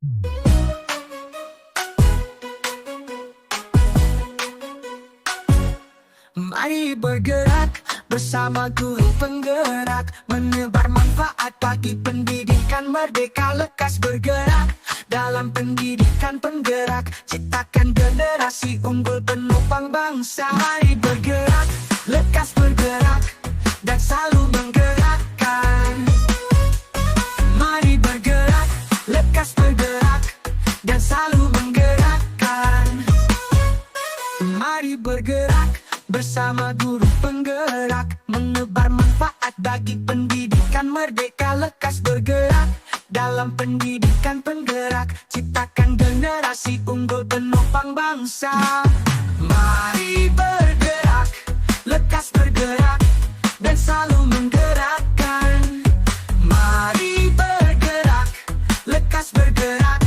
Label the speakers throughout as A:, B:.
A: Mari bergerak bersama guru penggerak, menebar manfaat bagi pendidikan merdeka. Lekas bergerak dalam pendidikan penggerak, ciptakan generasi unggul penopang bangsa. Mari bergerak, lekas bergerak, dan selalu menggerakkan. Mari bergerak, lekas bergerak, dan selalu menggerakkan. Mari bergerak bersama guru penggerak, menebar manfaat bagi pendidikan merdeka. Lekas bergerak dalam pendidikan penggerak, ciptakan generasi unggul penopang bangsa. Mari bergerak, lekas bergerak, dan selalu menggerakkan. Mari bergerak, lekas bergerak,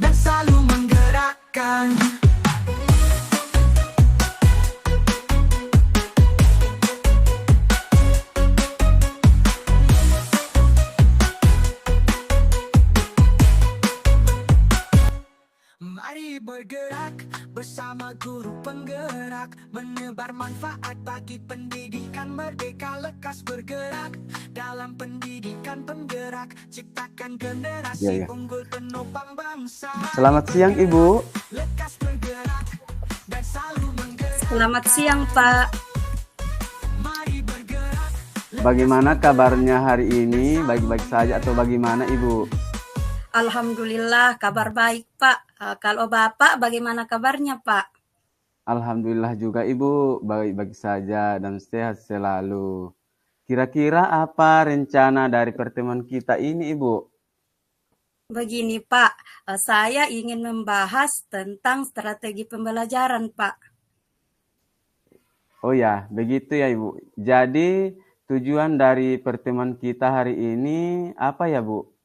A: dan selalu menggerakkan. Mari bergerak bersama guru penggerak, menebar manfaat bagi pendidikan merdeka. Lekas bergerak dalam pendidikan penggerak, ciptakan generasi unggul penopang bangsa.
B: Selamat siang Ibu.
A: Lekas bergerak dan selalu menggerak.
C: Selamat siang Pak.
A: Mari bergerak.
B: Bagaimana kabarnya hari ini? Baik-baik saja atau bagaimana Ibu?
C: Alhamdulillah kabar baik Pak. Kalau Bapak bagaimana kabarnya Pak?
B: Alhamdulillah juga Ibu, baik-baik saja dan sehat selalu. Kira-kira apa rencana dari pertemuan kita ini Ibu?
C: Begini Pak, saya ingin membahas tentang strategi pembelajaran Pak.
B: Oh ya, begitu ya Ibu. Jadi tujuan dari pertemuan kita hari ini apa ya Bu?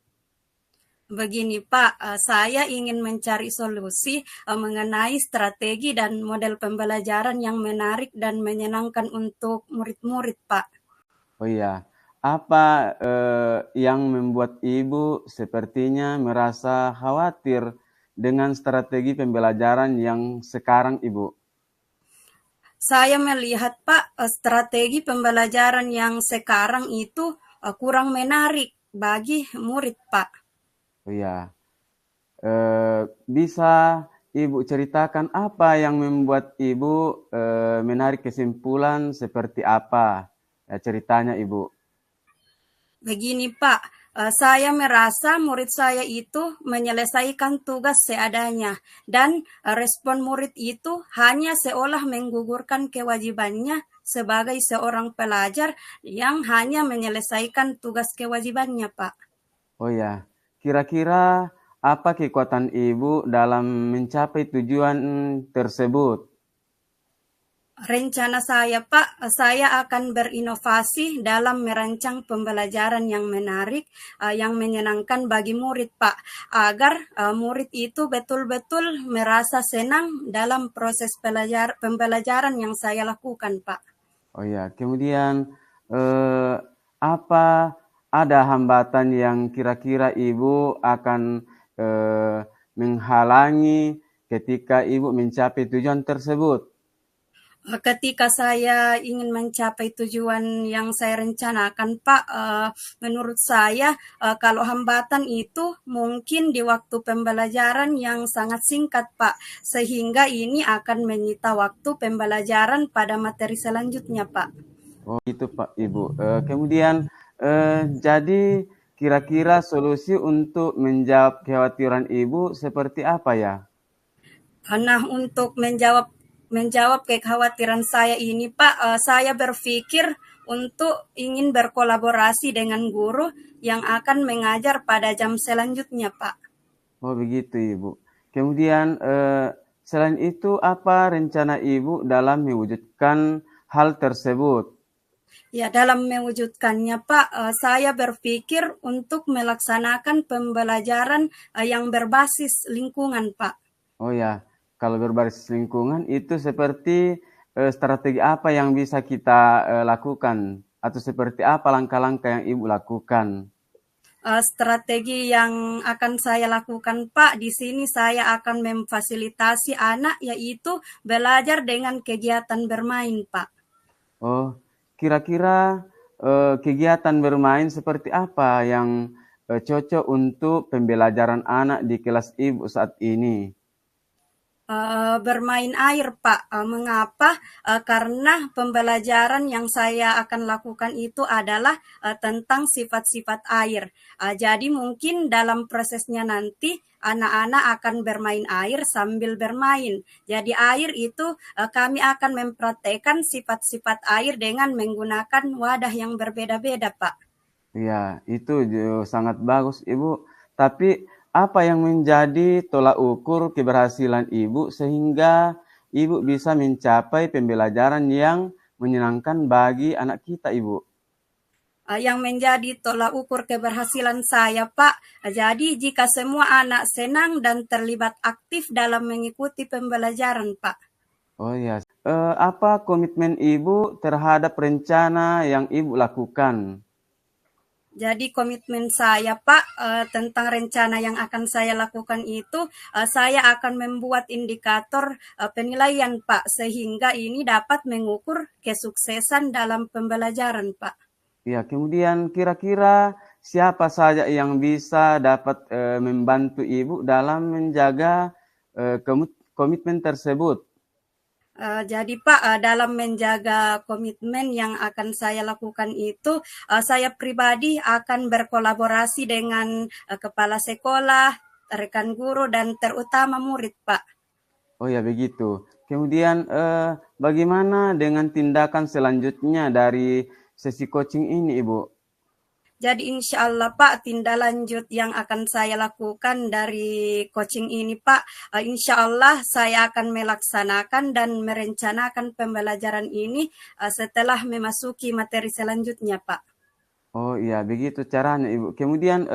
C: Begini Pak, saya ingin mencari solusi mengenai strategi dan model pembelajaran yang menarik dan menyenangkan untuk murid-murid Pak.
B: Oh iya, apa yang membuat Ibu sepertinya merasa khawatir dengan strategi pembelajaran yang sekarang Ibu?
C: Saya melihat Pak, strategi pembelajaran yang sekarang itu kurang menarik bagi murid Pak.
B: Oh iya, bisa Ibu ceritakan apa yang membuat Ibu menarik kesimpulan seperti apa ceritanya Ibu?
C: Begini Pak, saya merasa murid saya itu menyelesaikan tugas seadanya dan respon murid itu hanya seolah menggugurkan kewajibannya sebagai seorang pelajar yang hanya menyelesaikan tugas kewajibannya Pak.
B: Oh ya, kira-kira apa kekuatan Ibu dalam mencapai tujuan tersebut?
C: Rencana saya Pak, saya akan berinovasi dalam merancang pembelajaran yang menarik, yang menyenangkan bagi murid Pak, agar murid itu betul-betul merasa senang dalam proses pembelajaran yang saya lakukan Pak.
B: Oh ya, kemudian apa ada hambatan yang kira-kira Ibu akan menghalangi ketika Ibu mencapai tujuan tersebut?
C: Ketika saya ingin mencapai tujuan yang saya rencanakan, Pak, menurut saya kalau hambatan itu mungkin di waktu pembelajaran yang sangat singkat, Pak, sehingga ini akan menyita waktu pembelajaran pada materi selanjutnya, Pak.
B: Oh itu Pak Ibu. Kemudian jadi kira-kira solusi untuk menjawab kekhawatiran Ibu seperti apa ya?
C: Nah, untuk menjawab kekhawatiran saya ini, Pak, saya berpikir untuk ingin berkolaborasi dengan guru yang akan mengajar pada jam selanjutnya, Pak.
B: Oh begitu Ibu. Kemudian selain itu apa rencana Ibu dalam mewujudkan hal tersebut?
C: Ya, dalam mewujudkannya, Pak, saya berpikir untuk melaksanakan pembelajaran yang berbasis lingkungan, Pak.
B: Oh ya, kalau berbasis lingkungan itu seperti strategi apa yang bisa kita lakukan? Atau seperti apa langkah-langkah yang Ibu lakukan?
C: Strategi yang akan saya lakukan, Pak, di sini saya akan memfasilitasi anak yaitu belajar dengan kegiatan bermain, Pak.
B: Oh, kira-kira kegiatan bermain seperti apa yang cocok untuk pembelajaran anak di kelas ibu saat ini?
C: Bermain air, Pak. Mengapa? Karena pembelajaran yang saya akan lakukan itu adalah tentang sifat-sifat air. Jadi mungkin dalam prosesnya nanti anak-anak akan bermain air sambil bermain. Jadi air itu kami akan mempraktekkan sifat-sifat air dengan menggunakan wadah yang berbeda-beda, Pak.
B: Ya, itu sangat bagus, Ibu. Tapi apa yang menjadi tolak ukur keberhasilan Ibu sehingga Ibu bisa mencapai pembelajaran yang menyenangkan bagi anak kita, Ibu?
C: Yang menjadi tolak ukur keberhasilan saya, Pak. Jadi jika semua anak senang dan terlibat aktif dalam mengikuti pembelajaran, Pak.
B: Oh ya, apa komitmen Ibu terhadap rencana yang Ibu lakukan?
C: Jadi komitmen saya, Pak, tentang rencana yang akan saya lakukan itu, saya akan membuat indikator penilaian, Pak, sehingga ini dapat mengukur kesuksesan dalam pembelajaran, Pak.
B: Ya, kemudian kira-kira siapa saja yang bisa dapat membantu Ibu dalam menjaga komitmen tersebut?
C: Jadi Pak, dalam menjaga komitmen yang akan saya lakukan itu, saya pribadi akan berkolaborasi dengan kepala sekolah, rekan guru, dan terutama murid, Pak.
B: Oh ya, begitu. Kemudian bagaimana dengan tindakan selanjutnya dari sesi coaching ini, Ibu?
C: Jadi insya Allah Pak, tindak lanjut yang akan saya lakukan dari coaching ini Pak, insya Allah saya akan melaksanakan dan merencanakan pembelajaran ini setelah memasuki materi selanjutnya Pak.
B: Oh iya, begitu caranya, Ibu. Kemudian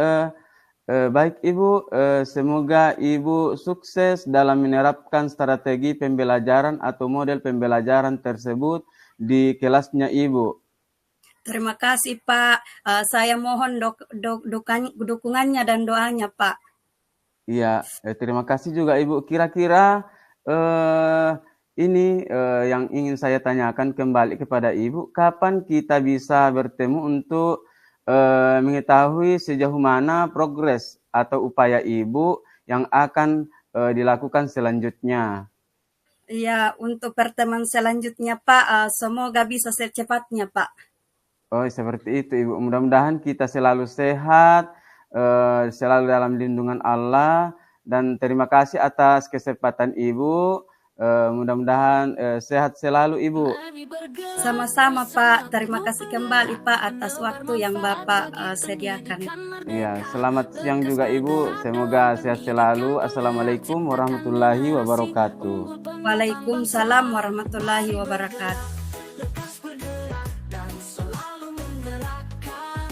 B: baik Ibu, semoga Ibu sukses dalam menerapkan strategi pembelajaran atau model pembelajaran tersebut di kelasnya Ibu.
C: Terima kasih Pak, saya mohon dukungannya dan doanya Pak.
B: Iya, terima kasih juga Ibu. Kira-kira ini yang ingin saya tanyakan kembali kepada Ibu, kapan kita bisa bertemu untuk mengetahui sejauh mana progres atau upaya Ibu yang akan dilakukan selanjutnya?
C: Ya, untuk pertemuan selanjutnya Pak, semoga bisa secepatnya Pak.
B: Oh, seperti itu Ibu. Mudah-mudahan kita selalu sehat, selalu dalam lindungan Allah, dan terima kasih atas kesempatan Ibu. Mudah-mudahan sehat selalu Ibu.
C: Sama-sama Pak, terima kasih kembali Pak atas waktu yang Bapak sediakan.
B: Iya, selamat siang juga Ibu. Semoga sehat selalu. Assalamualaikum warahmatullahi wabarakatuh.
C: Waalaikumsalam warahmatullahi wabarakatuh.
A: Lepas bergerak dan selalu menggerakkan.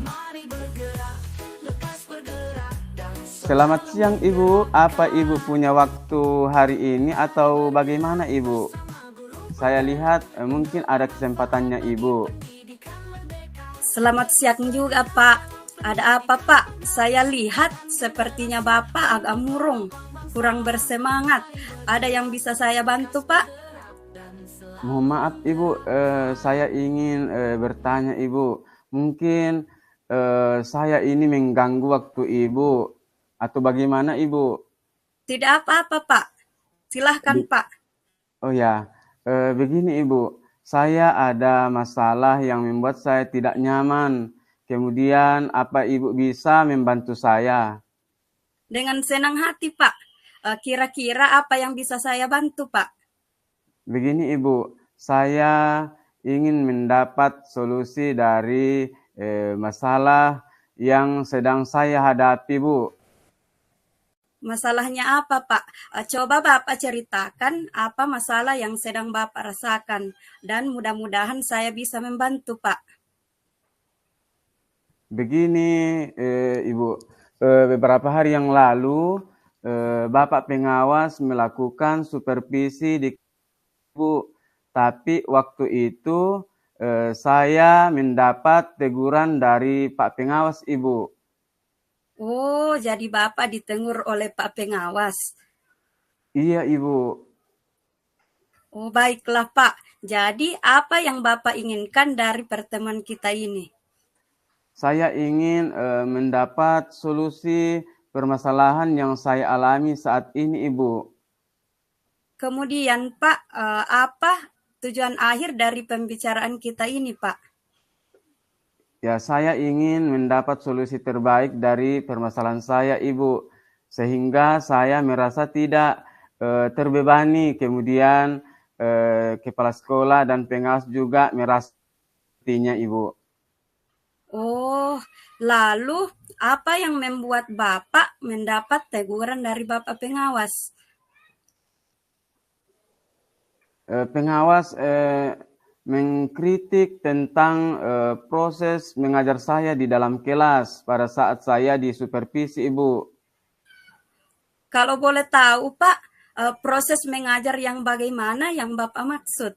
A: Mari bergerak, lepas bergerak dan
B: Selamat siang Ibu. Apa Ibu punya waktu hari ini atau bagaimana Ibu? Saya lihat mungkin ada kesempatannya Ibu.
C: Selamat siang juga Pak. Ada apa Pak? Saya lihat sepertinya Bapak agak murung, kurang bersemangat. Ada yang bisa saya bantu Pak?
B: Mohon maaf Ibu, saya ingin bertanya Ibu. Mungkin saya ini mengganggu waktu Ibu atau bagaimana Ibu?
C: Tidak apa-apa Pak. Silahkan Pak.
B: Oh ya, begini Ibu. Saya ada masalah yang membuat saya tidak nyaman. Kemudian apa Ibu bisa membantu saya?
C: Dengan senang hati Pak. Kira-kira apa yang bisa saya bantu Pak?
B: Begini Ibu, saya ingin mendapat solusi dari masalah yang sedang saya hadapi Bu.
C: Masalahnya apa Pak? Coba Bapak ceritakan apa masalah yang sedang Bapak rasakan. Dan mudah-mudahan saya bisa membantu Pak.
B: Begini Ibu, beberapa hari yang lalu Bapak pengawas melakukan supervisi di Ibu, tapi waktu itu saya mendapat teguran dari Pak Pengawas, Ibu.
C: Oh, jadi Bapak ditegur oleh Pak Pengawas.
B: Iya, Ibu.
C: Oh, baiklah Pak. Jadi apa yang Bapak inginkan dari pertemuan kita ini?
B: Saya ingin mendapat solusi permasalahan yang saya alami saat ini, Ibu.
C: Kemudian Pak, apa tujuan akhir dari pembicaraan kita ini Pak?
B: Ya, saya ingin mendapat solusi terbaik dari permasalahan saya, Ibu, sehingga saya merasa tidak terbebani. Kemudian kepala sekolah dan pengawas juga merasa sepertinya, Ibu.
C: Oh, lalu apa yang membuat Bapak mendapat teguran dari Bapak Pengawas?
B: Pengawas mengkritik tentang proses mengajar saya di dalam kelas pada saat saya di supervisi, Ibu.
C: Kalau boleh tahu Pak, proses mengajar yang bagaimana yang Bapak maksud?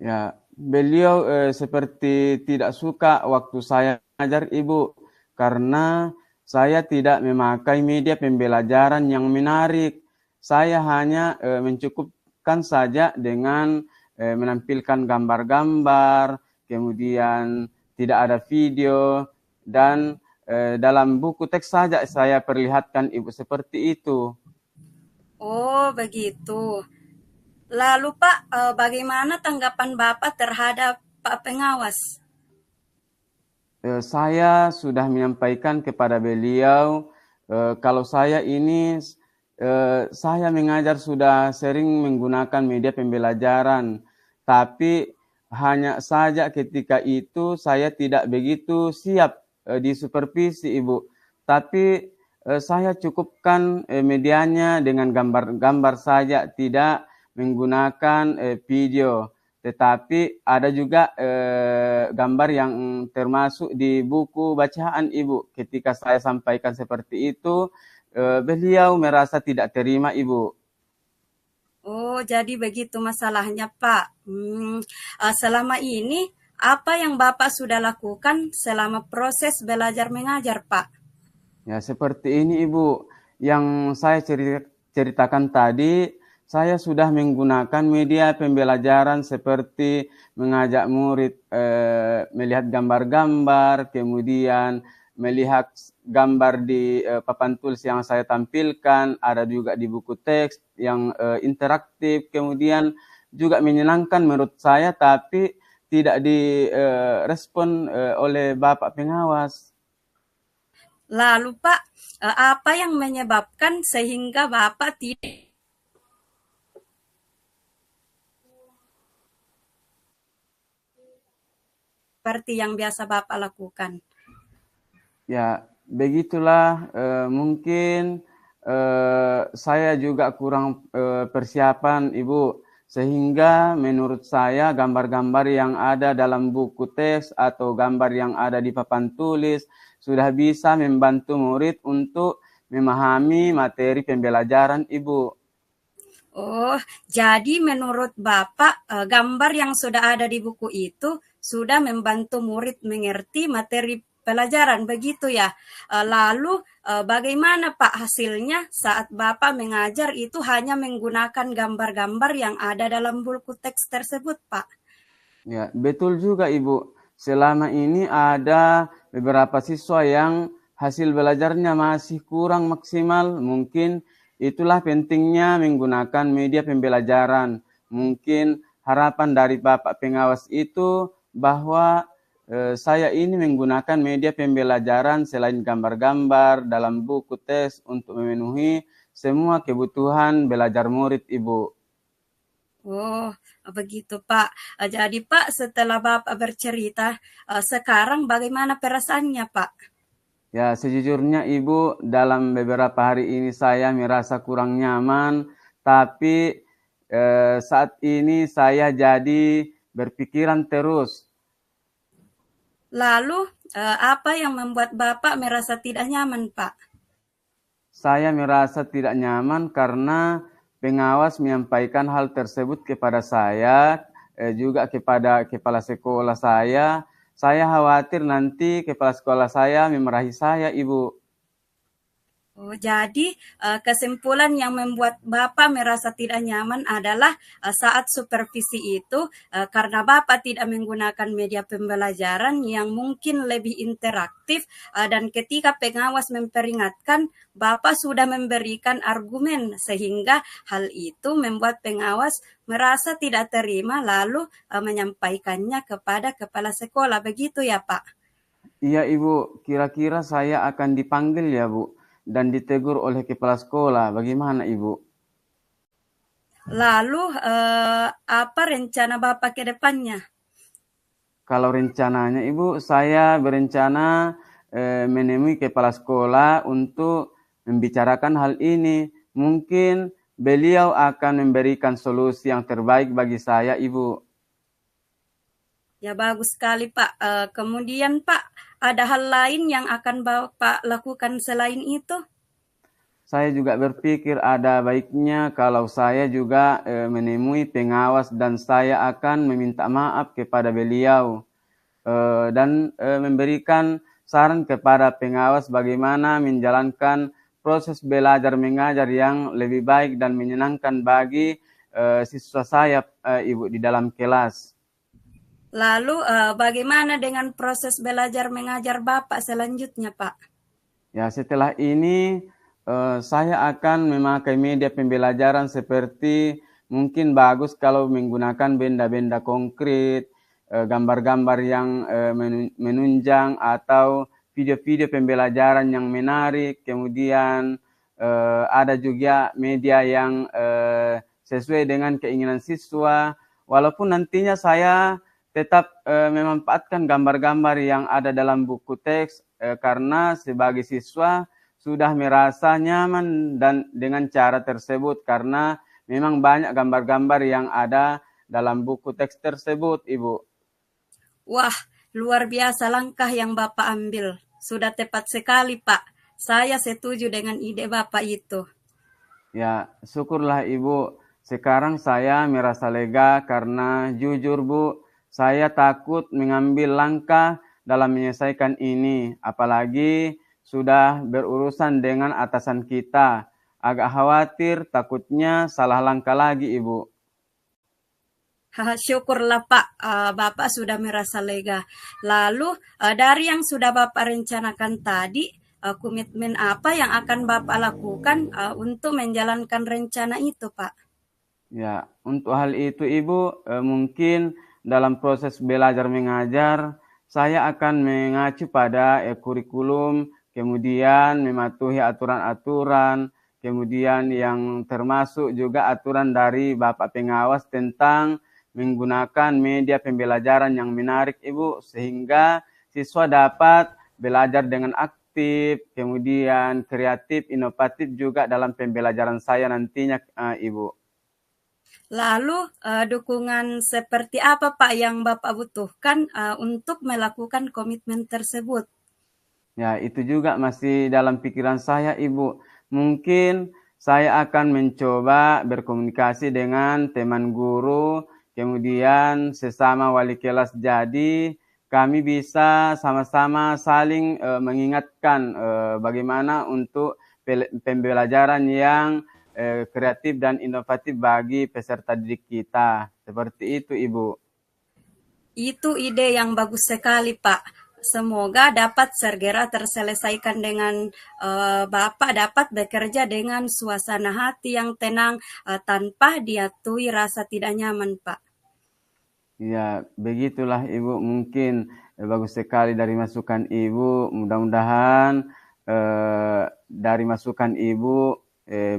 B: Ya, beliau seperti tidak suka waktu saya mengajar, Ibu, karena saya tidak memakai media pembelajaran yang menarik. Saya hanya mencukupkan saja dengan menampilkan gambar-gambar, kemudian tidak ada video, dan dalam buku teks saja saya perlihatkan, Ibu, seperti itu.
C: Oh, begitu. Lalu Pak, bagaimana tanggapan Bapak terhadap Pak Pengawas?
B: Saya sudah menyampaikan kepada beliau kalau saya ini saya mengajar sudah sering menggunakan media pembelajaran, tapi hanya saja ketika itu saya tidak begitu siap di supervisi, Ibu. Tapi saya cukupkan medianya dengan gambar-gambar saja, tidak menggunakan video. Tetapi ada juga gambar yang termasuk di buku bacaan, Ibu. Ketika saya sampaikan seperti itu, beliau merasa tidak terima, Ibu.
C: Oh, jadi begitu masalahnya, Pak. Selama ini, apa yang Bapak sudah lakukan selama proses belajar mengajar, Pak?
B: Ya, seperti ini, Ibu. Yang saya ceritakan tadi, saya sudah menggunakan media pembelajaran seperti mengajak murid melihat gambar-gambar, kemudian melihat gambar di papan tulis yang saya tampilkan, ada juga di buku teks yang interaktif, kemudian juga menyenangkan menurut saya, tapi tidak direspon oleh Bapak Pengawas.
C: Lalu, Pak, apa yang menyebabkan sehingga Bapak tidak seperti yang biasa Bapak lakukan?
B: Ya, begitulah mungkin saya juga kurang persiapan, Ibu, sehingga menurut saya gambar-gambar yang ada dalam buku teks atau gambar yang ada di papan tulis sudah bisa membantu murid untuk memahami materi pembelajaran, Ibu.
C: Oh, jadi menurut Bapak, gambar yang sudah ada di buku itu sudah membantu murid mengerti materi pelajaran, begitu ya? Lalu, bagaimana Pak hasilnya saat Bapak mengajar itu hanya menggunakan gambar-gambar yang ada dalam buku teks tersebut, Pak?
B: Ya, betul juga, Ibu. Selama ini ada beberapa siswa yang hasil belajarnya masih kurang maksimal. Mungkin itulah pentingnya menggunakan media pembelajaran. Mungkin harapan dari Bapak Pengawas itu bahwa saya ini menggunakan media pembelajaran selain gambar-gambar dalam buku teks untuk memenuhi semua kebutuhan belajar murid, Ibu.
C: Oh, begitu Pak. Jadi Pak, setelah Bapak bercerita, sekarang bagaimana perasaannya Pak?
B: Ya, sejujurnya Ibu, dalam beberapa hari ini saya merasa kurang nyaman, tapi saat ini saya jadi berpikiran terus.
C: Lalu, apa yang membuat Bapak merasa tidak nyaman Pak?
B: Saya merasa tidak nyaman karena pengawas menyampaikan hal tersebut kepada saya juga kepada kepala sekolah saya. Saya khawatir nanti kepala sekolah saya memarahi saya, Ibu.
C: Oh, jadi kesimpulan yang membuat Bapak merasa tidak nyaman adalah saat supervisi itu karena Bapak tidak menggunakan media pembelajaran yang mungkin lebih interaktif dan ketika pengawas memperingatkan Bapak sudah memberikan argumen sehingga hal itu membuat pengawas merasa tidak terima lalu menyampaikannya kepada kepala sekolah. Begitu ya, Pak?
B: Iya, Ibu. Kira-kira saya akan dipanggil ya, Bu, dan ditegur oleh kepala sekolah. Bagaimana, Ibu?
C: Lalu apa rencana Bapak ke depannya?
B: Kalau rencananya, Ibu, saya berencana menemui kepala sekolah untuk membicarakan hal ini. Mungkin beliau akan memberikan solusi yang terbaik bagi saya, Ibu.
C: Ya bagus sekali Pak. Kemudian Pak, ada hal lain yang akan Bapak lakukan selain itu?
B: Saya juga berpikir ada baiknya kalau saya juga menemui pengawas dan saya akan meminta maaf kepada beliau dan memberikan saran kepada pengawas bagaimana menjalankan proses belajar mengajar yang lebih baik dan menyenangkan bagi siswa saya, Ibu, di dalam kelas.
C: Lalu bagaimana dengan proses belajar mengajar Bapak selanjutnya Pak?
B: Ya, setelah ini saya akan memakai media pembelajaran seperti mungkin bagus kalau menggunakan benda-benda konkret, gambar-gambar yang menunjang atau video-video pembelajaran yang menarik. Kemudian ada juga media yang sesuai dengan keinginan siswa. Walaupun nantinya saya tetap memanfaatkan gambar-gambar yang ada dalam buku teks karena sebagai siswa sudah merasa nyaman dan dengan cara tersebut karena memang banyak gambar-gambar yang ada dalam buku teks tersebut, Ibu.
C: Wah, luar biasa langkah yang Bapak ambil. Sudah tepat sekali, Pak. Saya setuju dengan ide Bapak itu.
B: Ya, syukurlah Ibu. Sekarang saya merasa lega karena jujur, Bu, saya takut mengambil langkah dalam menyelesaikan ini. Apalagi sudah berurusan dengan atasan kita. Agak khawatir, takutnya salah langkah lagi, Ibu.
C: Syukurlah Pak, Bapak sudah merasa lega. Lalu dari yang sudah Bapak rencanakan tadi, komitmen apa yang akan Bapak lakukan untuk menjalankan rencana itu, Pak?
B: Ya, untuk hal itu, Ibu, mungkin dalam proses belajar mengajar, saya akan mengacu pada kurikulum, kemudian mematuhi aturan-aturan, kemudian yang termasuk juga aturan dari Bapak Pengawas tentang menggunakan media pembelajaran yang menarik, Ibu, sehingga siswa dapat belajar dengan aktif, kemudian kreatif, inovatif juga dalam pembelajaran saya nantinya, Ibu.
C: Lalu dukungan seperti apa Pak yang Bapak butuhkan untuk melakukan komitmen tersebut?
B: Ya, itu juga masih dalam pikiran saya, Ibu. Mungkin saya akan mencoba berkomunikasi dengan teman guru, kemudian sesama wali kelas. Jadi kami bisa sama-sama saling mengingatkan bagaimana untuk pembelajaran yang kreatif dan inovatif bagi peserta didik kita. Seperti itu, Ibu.
C: Itu ide yang bagus sekali, Pak. Semoga dapat segera terselesaikan dengan Bapak dapat bekerja dengan suasana hati yang tenang tanpa diatui rasa tidak nyaman, Pak.
B: Ya, begitulah Ibu. Mungkin bagus sekali dari masukan Ibu. Mudah-mudahan dari masukan Ibu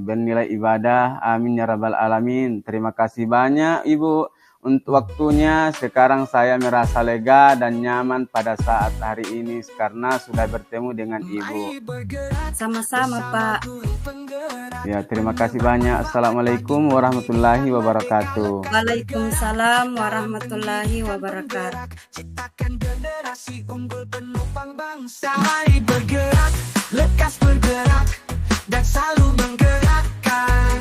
B: bernilai ibadah. Amin ya rabbal alamin. Terima kasih banyak Ibu untuk waktunya. Sekarang saya merasa lega dan nyaman pada saat hari ini karena sudah bertemu dengan Ibu.
C: Sama-sama Pak.
B: Ya, terima kasih banyak. Assalamualaikum warahmatullahi wabarakatuh.
C: Waalaikumsalam warahmatullahi wabarakatuh.
A: Ciptakan generasi unggul penopang bangsa. Mari bergerak, lekas bergerak, dan selalu menggerakkan.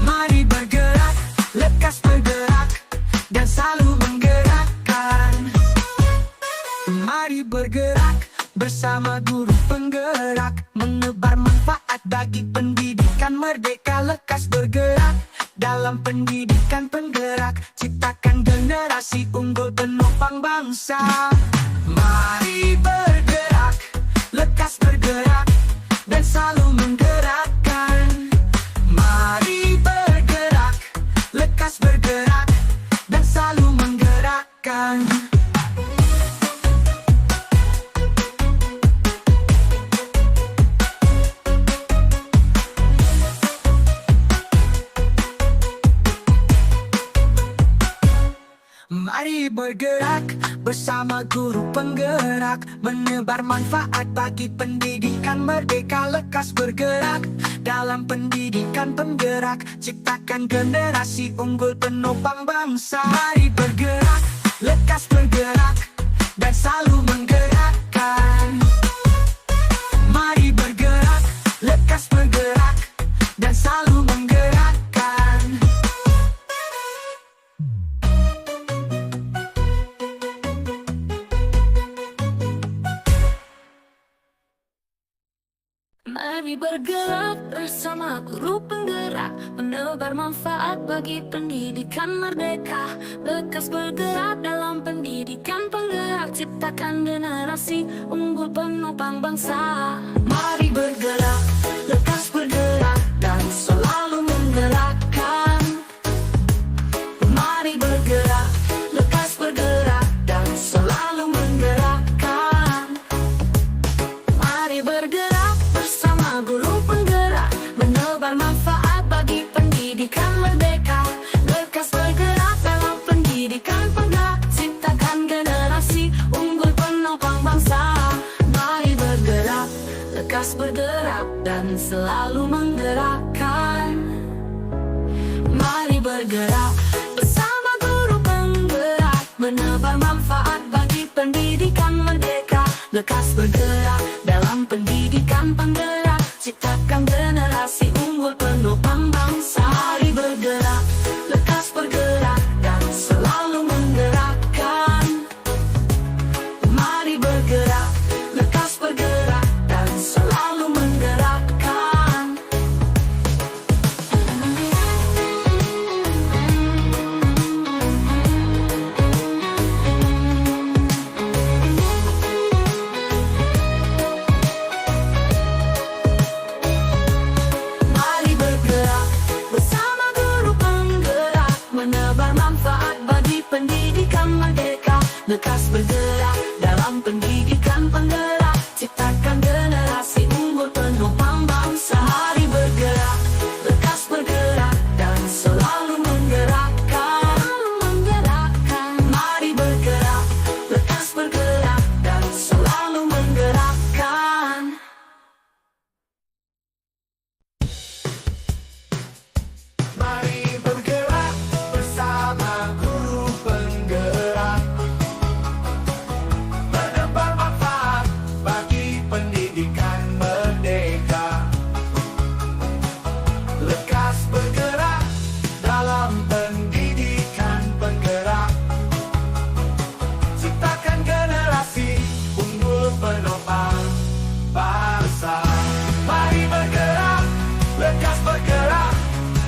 A: Mari bergerak, lekas bergerak, bagi pendidikan merdeka, lekas bergerak dalam pendidikan penggerak, ciptakan generasi unggul penopang bangsa. Mari bergerak, lekas bergerak, dan selalu menggerakkan. Mari bergerak, lekas bergerak, dan selalu menggerakkan. Mari bergerak bersama guru penggerak, menebar manfaat bagi pendidikan merdeka, lekas bergerak dalam pendidikan penggerak, ciptakan generasi unggul penopang bangsa. Mari bergerak, lekas bergerak, dan selalu menggerakkan. Mari bergerak, lekas bergerak, dan selalu menggerakkan.
D: Mari bergerak bersama guru penggerak, menebar manfaat bagi pendidikan merdeka, lekas bergerak dalam pendidikan penggerak, ciptakan generasi unggul penopang bangsa.
A: Mari bergerak, lekas bergerak, dan selalu menggerakkan. Mari bergerak, lekas bergerak, dan selalu menggerakkan.
D: Mari bergerak bersama guru penggerak, menebar manfaat bagi pendidikan merdeka, lekas bergerak dalam pendidikan penggerak, ciptakan generasi unggul penopang bangsa.
A: Mari bergerak, lekas bergerak, dan selalu menggerakkan. Mari bergerak
D: Bersama guru penggerak,
A: menebar manfaat bagi pendidikan merdeka, lekas bergerak dalam pendidikan penggerak, ciptakan generasi